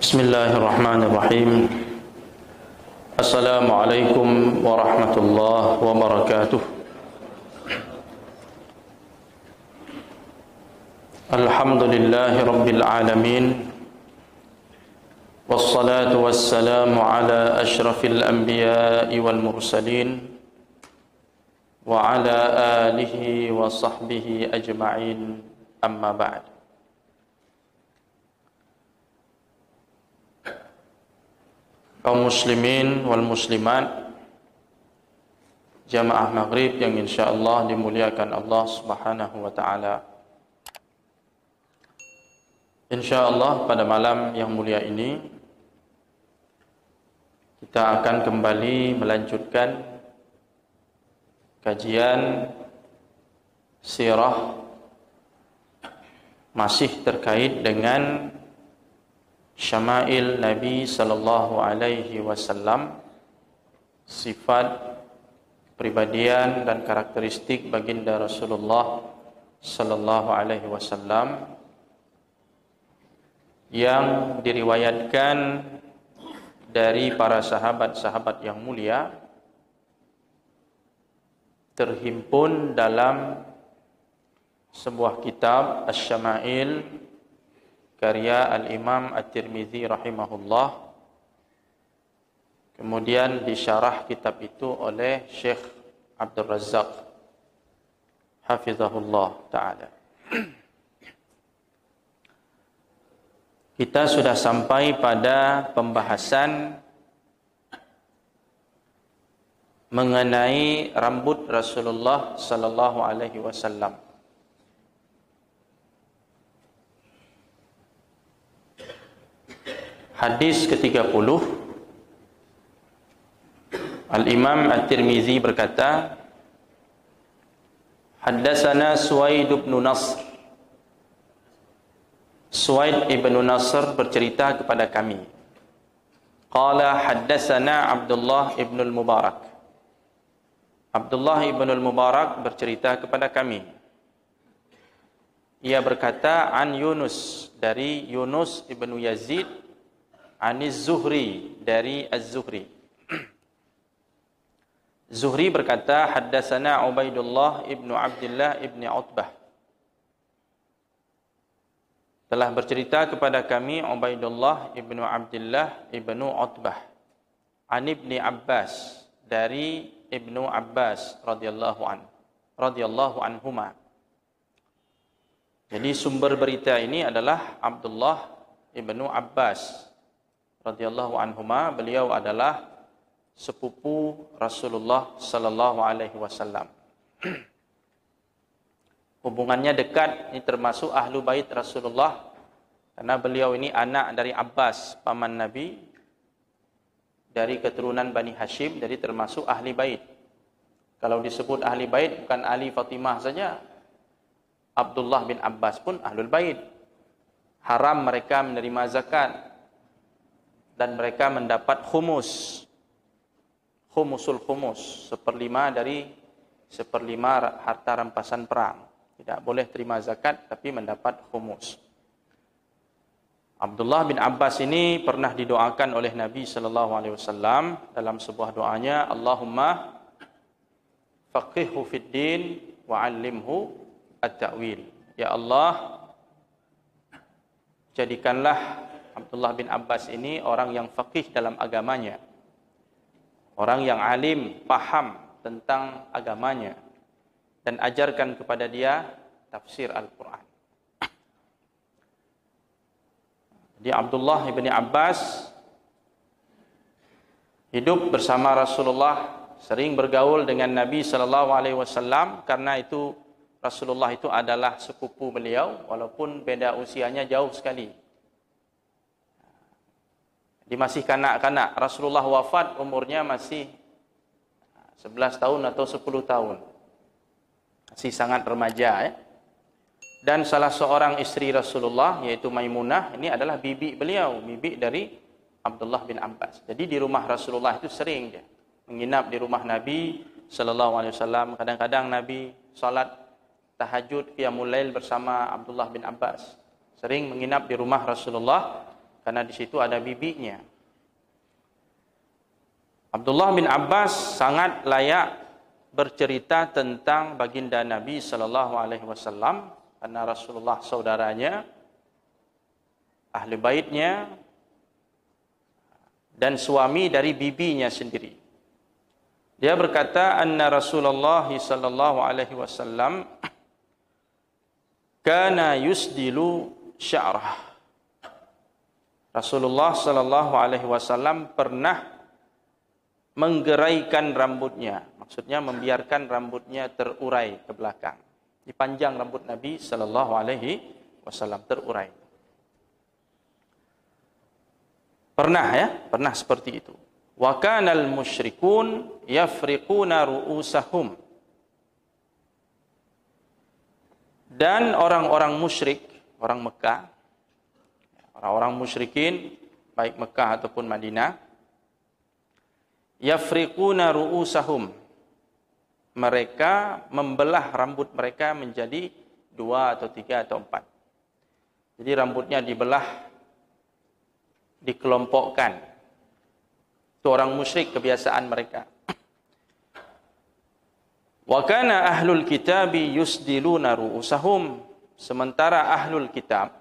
Bismillahirrahmanirrahim. Assalamualaikum warahmatullahi wabarakatuh. Alhamdulillahi rabbil alamin. Wassalatu wassalamu ala asyrafil anbiya'i wal mursalin wa ala alihi wa sahbihi ajma'in, amma ba'd. Kaum muslimin wal muslimat, jamaah maghrib yang insyaallah dimuliakan Allah Subhanahu wa taala. Insyaallah pada malam yang mulia ini kita akan kembali melanjutkan kajian sirah masih terkait dengan syama'il Nabi sallallahu alaihi wasallam, sifat, kepribadian dan karakteristik baginda Rasulullah sallallahu alaihi wasallam yang diriwayatkan dari para sahabat-sahabat yang mulia, terhimpun dalam sebuah kitab Asy-Syama'il karya Al-Imam At-Tirmidzi rahimahullah. Kemudian disyarah kitab itu oleh Syekh Abdul Razzaq hafizahullah ta'ala. Kita sudah sampai pada pembahasan mengenai rambut Rasulullah sallallahu alaihi wasallam. Hadis ke-30, Al-Imam At-Tirmidzi berkata, Haddatsana Suwaid bin Nasr. Suwaid ibn Nasr bercerita kepada kami. Qala haddatsana Abdullah ibn al-Mubarak. Abdullah ibn al-Mubarak bercerita kepada kami. Ia berkata, an Yunus, dari Yunus ibn Yazid, Aniz Zuhri, dari Az-Zuhri. Zuhri berkata, haddatsana Ubaidullah ibnu Abdullah ibni Utbah. Telah bercerita kepada kami Ubaidullah ibnu Abdullah ibnu Utbah. An ibni Abbas, dari Ibnu Abbas radhiyallahu anhuma. Jadi sumber berita ini adalah Abdullah ibnu Abbas radhiyallahu anhuma. Beliau adalah sepupu Rasulullah sallallahu alaihi wasallam. Hubungannya dekat, ini termasuk ahlu bait Rasulullah karena beliau ini anak dari Abbas, paman Nabi, dari keturunan Bani Hashim, jadi termasuk ahli bait. Kalau disebut ahli bait bukan Ali Fatimah saja, Abdullah bin Abbas pun ahlul bait. Haram mereka menerima zakat dan mereka mendapat khumus. Khumusul khumus, seperlima harta rampasan perang. Tidak boleh terima zakat tapi mendapat khumus. Abdullah bin Abbas ini pernah didoakan oleh Nabi sallallahu alaihi wasallam dalam sebuah doanya, Allahumma faqihhu fid din wa 'allimhu at-ta'wil. Ya Allah, jadikanlah Abdullah bin Abbas ini orang yang faqih dalam agamanya, orang yang alim, paham tentang agamanya, dan ajarkan kepada dia tafsir Al-Quran. Jadi Abdullah bin Abbas hidup bersama Rasulullah, sering bergaul dengan Nabi sallallahu alaihi wasallam, karena itu Rasulullah itu adalah sepupu beliau walaupun beda usianya jauh sekali. Dia masih kanak-kanak. Rasulullah wafat umurnya masih 11 tahun atau 10 tahun. Masih sangat remaja. Dan salah seorang istri Rasulullah, yaitu Maimunah, ini adalah bibi beliau, bibi dari Abdullah bin Abbas. Jadi di rumah Rasulullah itu sering dia menginap di rumah Nabi sallallahu alaihi wasallam. Kadang-kadang Nabi salat tahajud qiyamul lail bersama Abdullah bin Abbas. Sering menginap di rumah Rasulullah karena di situ ada bibinya. Abdullah bin Abbas sangat layak bercerita tentang baginda Nabi sallallahu alaihi wasallam karena Rasulullah saudaranya, ahli baitnya, dan suami dari bibinya sendiri. Dia berkata, anna Rasulullah sallallahu alaihi wasallam kana yusdilu sya'rah. Rasulullah sallallahu alaihi wasallam pernah menggeraikan rambutnya, maksudnya membiarkan rambutnya terurai ke belakang. Dipanjang rambut Nabi sallallahu alaihi wasallam, terurai. Pernah seperti itu. Wa kanal musyrikun yafriquna ru'usahum. Dan orang-orang musyrik, orang Mekah, orang-orang musyrikin baik Mekah ataupun Madinah, yafriquna ru'usahum, mereka membelah rambut mereka menjadi 2 atau 3 atau 4. Jadi rambutnya dibelah, dikelompokkan. Itu orang musyrik, kebiasaan mereka. Wa kana ahlul kitabi yusdiluna ru'usahum, sementara ahlul kitab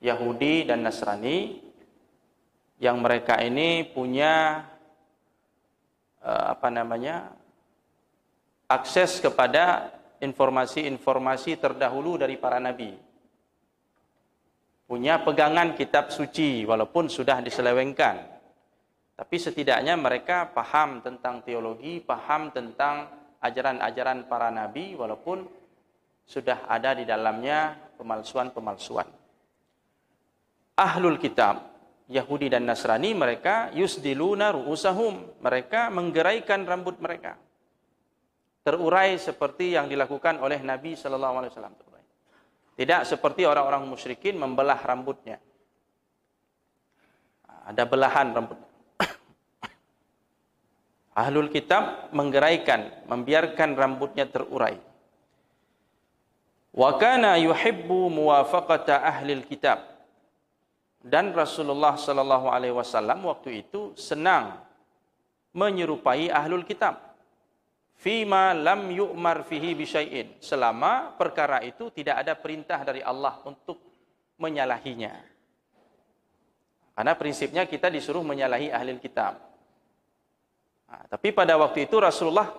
Yahudi dan Nasrani yang mereka ini punya akses kepada informasi-informasi terdahulu dari para nabi. Punya pegangan kitab suci walaupun sudah diselewengkan. Tapi setidaknya mereka paham tentang teologi, paham tentang ajaran-ajaran para nabi walaupun sudah ada di dalamnya pemalsuan-pemalsuan. Ahlul kitab Yahudi dan Nasrani, mereka yusdiluna ru'usahum, mereka menggeraikan rambut mereka. Terurai seperti yang dilakukan oleh Nabi sallallahu alaihi wasallam. Tidak seperti orang-orang musyrikin membelah rambutnya. Ada belahan rambutnya. Ahlul kitab menggeraikan, membiarkan rambutnya terurai. Wa kana yuhibbu muwafaqata ahlil kitab. Dan Rasulullah sallallahu alaihi wasallam waktu itu senang menyerupai ahlul kitab. Fima lam yu'mar fihi bisyai'in, selama perkara itu tidak ada perintah dari Allah untuk menyalahinya. Karena prinsipnya kita disuruh menyalahi ahlul kitab. Tapi pada waktu itu Rasulullah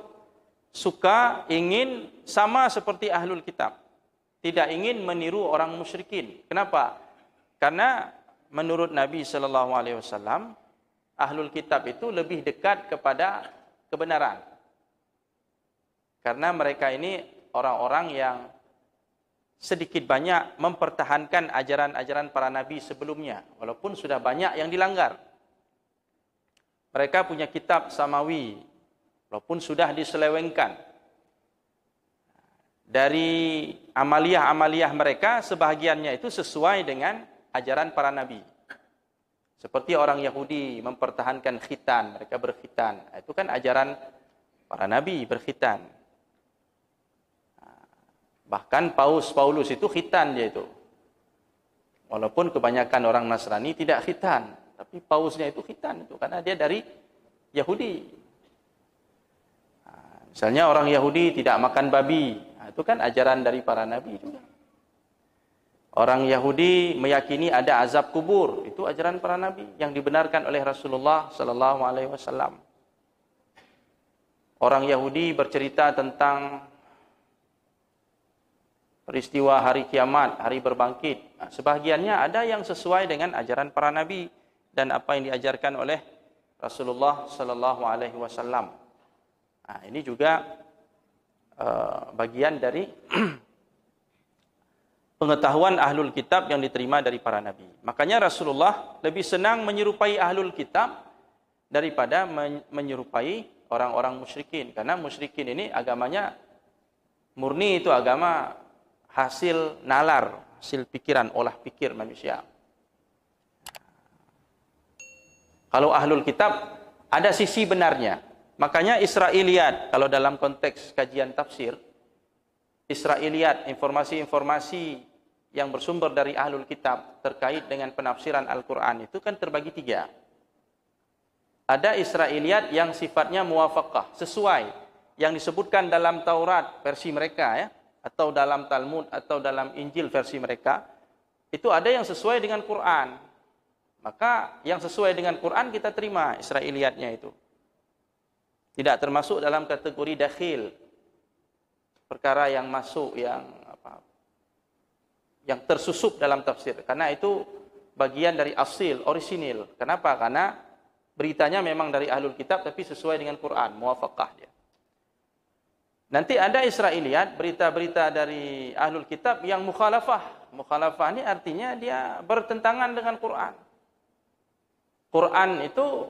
suka, ingin sama seperti ahlul kitab. Tidak ingin meniru orang musyrikin. Kenapa? Karena menurut Nabi sallallahu alaihi wasallam, ahlul kitab itu lebih dekat kepada kebenaran. Karena mereka ini orang-orang yang sedikit banyak mempertahankan ajaran-ajaran para nabi sebelumnya, walaupun sudah banyak yang dilanggar. Mereka punya kitab samawi, walaupun sudah diselewengkan. Dari amaliyah-amaliyah mereka, sebahagiannya itu sesuai dengan ajaran para nabi. Seperti orang Yahudi mempertahankan khitan, mereka berkhitan. Itu kan ajaran para nabi, berkhitan. Bahkan Paulus itu khitan dia itu. Walaupun kebanyakan orang Nasrani tidak khitan, tapi Paulusnya itu khitan itu karena dia dari Yahudi. Misalnya orang Yahudi tidak makan babi, itu kan ajaran dari para nabi juga. Orang Yahudi meyakini ada azab kubur, itu ajaran para nabi yang dibenarkan oleh Rasulullah sallallahu alaihi wasallam. Orang Yahudi bercerita tentang peristiwa hari kiamat, hari berbangkit. Sebahagiannya ada yang sesuai dengan ajaran para nabi dan apa yang diajarkan oleh Rasulullah sallallahu alaihi wasallam. Ini juga bagian dari pengetahuan ahlul kitab yang diterima dari para nabi. Makanya Rasulullah lebih senang menyerupai ahlul kitab daripada menyerupai orang-orang musyrikin. Karena musyrikin ini agamanya murni, itu agama hasil nalar, hasil pikiran, olah pikir manusia. Kalau ahlul kitab ada sisi benarnya. Makanya Israiliyat, kalau dalam konteks kajian tafsir, Israiliyat, informasi-informasi yang bersumber dari ahlul kitab terkait dengan penafsiran Al-Quran itu kan terbagi 3. Ada Israiliyat yang sifatnya muwafaqah, sesuai yang disebutkan dalam Taurat versi mereka ya, atau dalam Talmud atau dalam Injil versi mereka. Itu ada yang sesuai dengan Quran. Maka yang sesuai dengan Quran kita terima Israiliyatnya itu. Tidak termasuk dalam kategori dakhil. Perkara yang masuk yang tersusup dalam tafsir. Karena itu bagian dari asil, orisinil. Kenapa? Karena beritanya memang dari ahlul kitab tapi sesuai dengan Quran, muwafaqah dia. Nanti ada Israiliyat, berita-berita dari ahlul kitab yang mukhalafah. Mukhalafah ini artinya dia bertentangan dengan Quran. Quran itu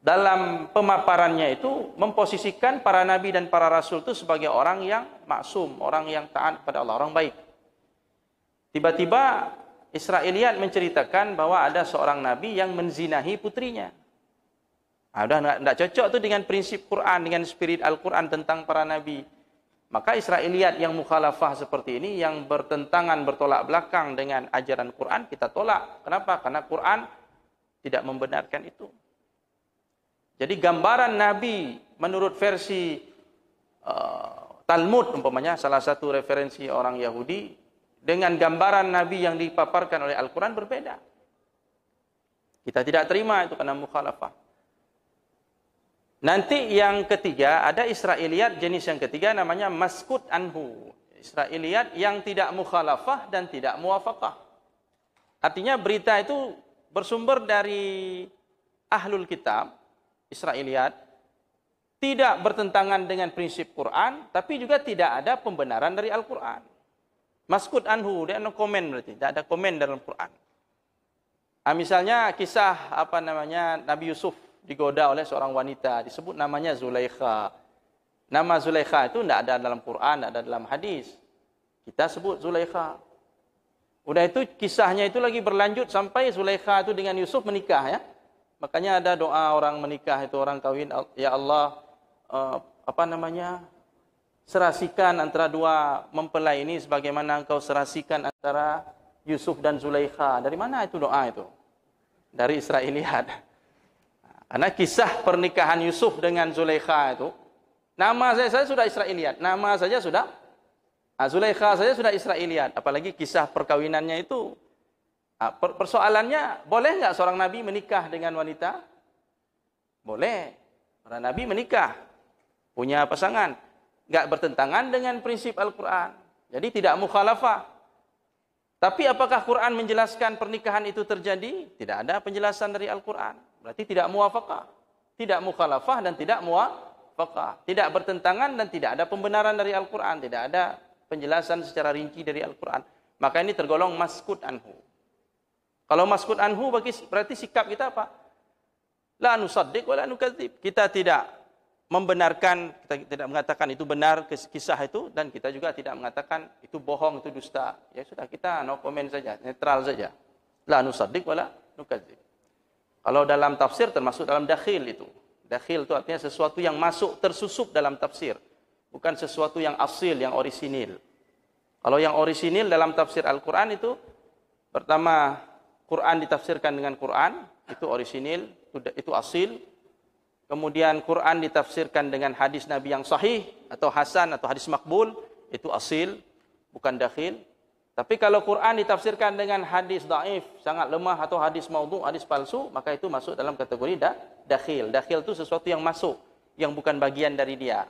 dalam pemaparannya itu memposisikan para nabi dan para rasul itu sebagai orang yang maksum, orang yang taat kepada Allah, orang baik. Tiba-tiba Israiliyat menceritakan bahwa ada seorang nabi yang menzinahi putrinya. Udah enggak cocok tuh dengan prinsip Quran, dengan spirit Al-Quran tentang para nabi. Maka Israiliyat yang mukhalafah seperti ini, yang bertentangan, bertolak belakang dengan ajaran Quran, kita tolak. Kenapa? Karena Quran tidak membenarkan itu. Jadi gambaran Nabi menurut versi Talmud, umpamanya salah satu referensi orang Yahudi, dengan gambaran Nabi yang dipaparkan oleh Al-Quran berbeda. Kita tidak terima itu karena mukhalafah. Nanti yang ketiga, ada Israiliyat jenis yang ketiga namanya maskut anhu. Israiliyat yang tidak mukhalafah dan tidak muwafaqah. Artinya berita itu bersumber dari ahlul kitab, Israiliyat, tidak bertentangan dengan prinsip Quran, tapi juga tidak ada pembenaran dari Al-Quran. Maskut anhu, dia no komen berarti, tidak ada komen dalam Quran. Misalnya kisah Nabi Yusuf digoda oleh seorang wanita, disebut namanya Zulaikha. Nama Zulaikha itu tidak ada dalam Quran, tidak ada dalam hadis. Kita sebut Zulaikha. Udah itu kisahnya itu lagi berlanjut sampai Zulaikha itu dengan Yusuf menikah ya. Makanya ada doa orang menikah itu, orang kawin, ya Allah serasikan antara dua mempelai ini sebagaimana engkau serasikan antara Yusuf dan Zulaikha. Dari mana itu doa itu? Dari Israiliyat. Karena kisah pernikahan Yusuf dengan Zulaikha itu, nama saya sudah Israiliyat. Nama saja sudah, Zulaikha saja sudah Israiliyat. Apalagi kisah perkawinannya itu. Persoalannya, boleh nggak seorang Nabi menikah dengan wanita? Boleh. Para Nabi menikah. Punya pasangan. Nggak bertentangan dengan prinsip Al-Quran. Jadi tidak mukhalafah. Tapi apakah Quran menjelaskan pernikahan itu terjadi? Tidak ada penjelasan dari Al-Quran. Berarti tidak muwafaqah. Tidak mukhalafah dan tidak muwafaqah. Tidak bertentangan dan tidak ada pembenaran dari Al-Quran. Tidak ada penjelasan secara rinci dari Al-Quran. Maka ini tergolong maskut anhu. Kalau maskut anhu berarti sikap kita apa? La nusaddiq wa la nukadzib. Kita tidak membenarkan, kita tidak mengatakan itu benar kisah itu, dan kita juga tidak mengatakan itu bohong, itu dusta. Ya sudah, kita no comment saja, netral saja. La nusaddiq wa la nukadzib. Kalau dalam tafsir termasuk dalam dakhil itu. Dakhil itu artinya sesuatu yang masuk, tersusup dalam tafsir. Bukan sesuatu yang asil, yang orisinil. Kalau yang orisinil dalam tafsir Al-Quran itu, pertama, Quran ditafsirkan dengan Quran, itu orisinil, itu asil. Kemudian Quran ditafsirkan dengan hadis Nabi yang sahih, atau hasan, atau hadis makbul, itu asil, bukan dakhil. Tapi kalau Quran ditafsirkan dengan hadis dhaif, sangat lemah, atau hadis maudhu', hadis palsu, maka itu masuk dalam kategori dakhil. Dakhil itu sesuatu yang masuk, yang bukan bagian dari dia.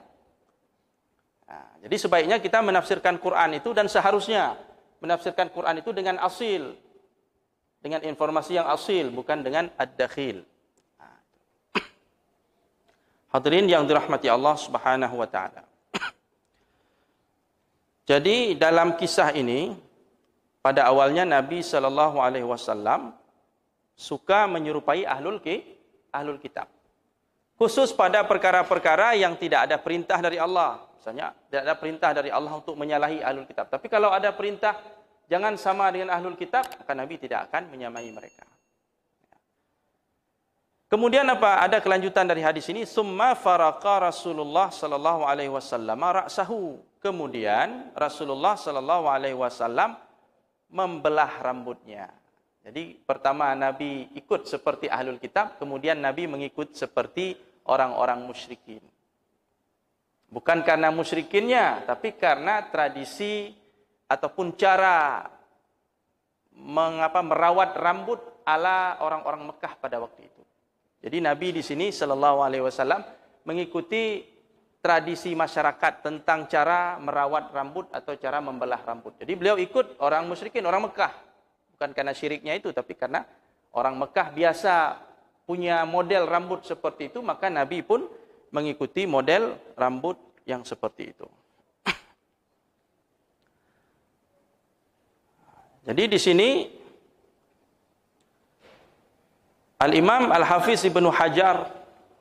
Nah, jadi sebaiknya kita menafsirkan Quran itu, dan seharusnya menafsirkan Quran itu dengan asil, dengan informasi yang asil, bukan dengan ad-dakhil. Hadirin yang dirahmati Allah Subhanahu wa taala. Jadi dalam kisah ini, pada awalnya Nabi sallallahu alaihi wasallam suka menyerupai ahlul kitab. Khusus pada perkara-perkara yang tidak ada perintah dari Allah. Misalnya tidak ada perintah dari Allah untuk menyalahi ahlul kitab. Tapi kalau ada perintah jangan sama dengan ahlul kitab, maka Nabi tidak akan menyamai mereka. Kemudian apa? Ada kelanjutan dari hadis ini, summa faraqa Rasulullah sallallahu alaihi wasallam ra'sahu. kemudian Rasulullah sallallahu alaihi wasallam membelah rambutnya. Jadi pertama Nabi ikut seperti ahlul kitab, kemudian Nabi mengikut seperti orang-orang musyrikin. Bukan karena musyrikinnya, tapi karena tradisi ataupun cara merawat rambut ala orang-orang Mekah pada waktu itu. Jadi Nabi di sini sallallahu alaihi wasallam mengikuti tradisi masyarakat tentang cara merawat rambut atau cara membelah rambut. Jadi beliau ikut orang musyrikin, orang Mekah. Bukan karena syiriknya itu, tapi karena orang Mekah biasa punya model rambut seperti itu, maka Nabi pun mengikuti model rambut yang seperti itu. Jadi di sini Al-Imam Al-Hafiz Ibnu Hajar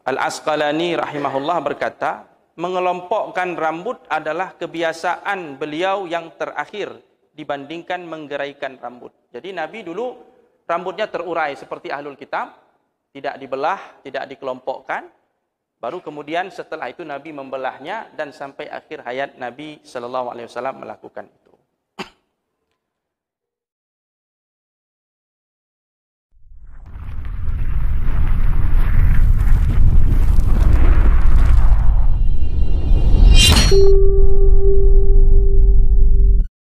Al-Asqalani rahimahullah berkata, mengelompokkan rambut adalah kebiasaan beliau yang terakhir dibandingkan menggeraikan rambut. Jadi Nabi dulu rambutnya terurai seperti ahlul kitab, tidak dibelah, tidak dikelompokkan. Baru kemudian setelah itu Nabi membelahnya dan sampai akhir hayat Nabi sallallahu alaihi wasallam melakukan itu.